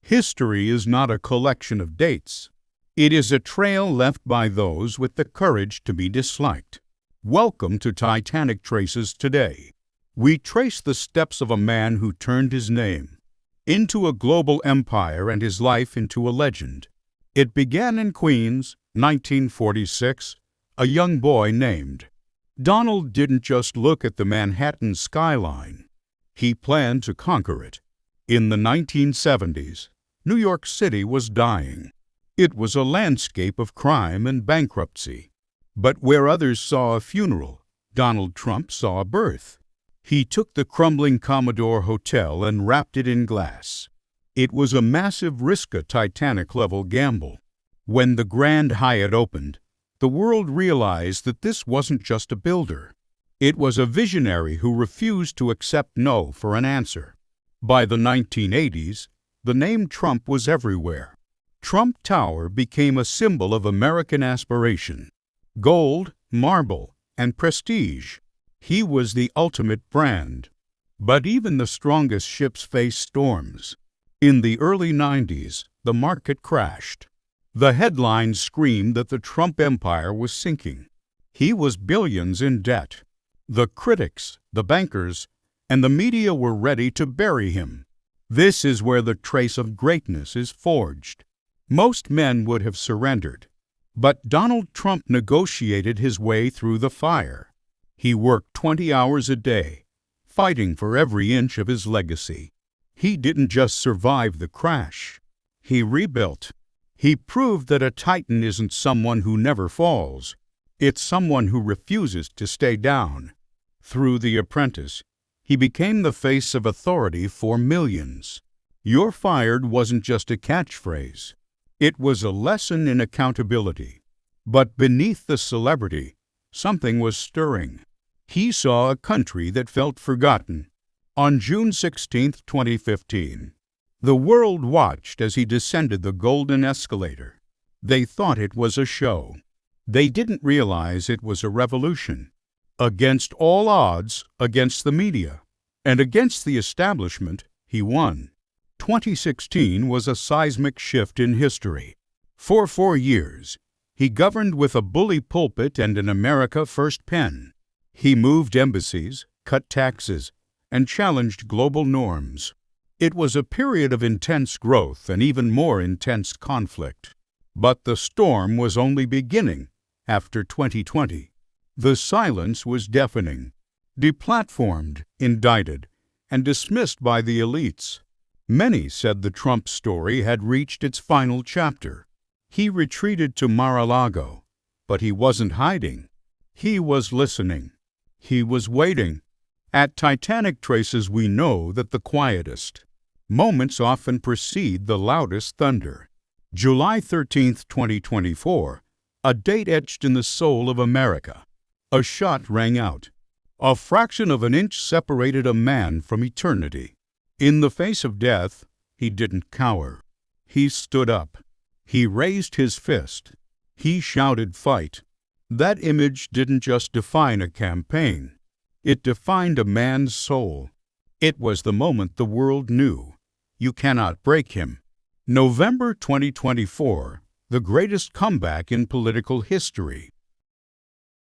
History is not a collection of dates. It is a trail left by those with the courage to be disliked. Welcome to Titanic Traces today. We trace the steps of a man who turned his name into a global empire and his life into a legend. It began in Queens, 1946. A young boy named Donald didn't just look at the Manhattan skyline. He planned to conquer it. In the 1970s, New York City was dying. It was a landscape of crime and bankruptcy. But where others saw a funeral, Donald Trump saw a birth. He took the crumbling Commodore Hotel and wrapped it in glass. It was a massive risk, a Titanic-level gamble. When the Grand Hyatt opened, the world realized that this wasn't just a builder. It was a visionary who refused to accept no for an answer. By the 1980s, the name Trump was everywhere. Trump Tower became a symbol of American aspiration. Gold, marble, and prestige. He was the ultimate brand. But even the strongest ships faced storms. In the early 90s, the market crashed. The headlines screamed that the Trump empire was sinking. He was billions in debt. The critics, the bankers, and the media were ready to bury him. This is where the trace of greatness is forged. Most men would have surrendered. But Donald Trump negotiated his way through the fire. He worked 20 hours a day, fighting for every inch of his legacy. He didn't just survive the crash. He rebuilt. He proved that a titan isn't someone who never falls. It's someone who refuses to stay down. Through The Apprentice, he became the face of authority for millions. "You're fired" wasn't just a catchphrase. It was a lesson in accountability. But beneath the celebrity, something was stirring. He saw a country that felt forgotten. On June 16, 2015, the world watched as he descended the golden escalator. They thought it was a show. They didn't realize it was a revolution. Against all odds, against the media, and against the establishment, he won. 2016 was a seismic shift in history. For 4 years, he governed with a bully pulpit and an America First pen. He moved embassies, cut taxes, and challenged global norms. It was a period of intense growth and even more intense conflict. But the storm was only beginning after 2020. The silence was deafening. Deplatformed, indicted, and dismissed by the elites. Many said the Trump story had reached its final chapter. He retreated to Mar-a-Lago, but he wasn't hiding. He was listening. He was waiting. At Titanic Traces, we know that the quietest moments often precede the loudest thunder. July 13, 2024, a date etched in the soul of America. A shot rang out. A fraction of an inch separated a man from eternity. In the face of death, he didn't cower. He stood up. He raised his fist. He shouted, "Fight." That image didn't just define a campaign. It defined a man's soul. It was the moment the world knew, you cannot break him. November 2024, the greatest comeback in political history.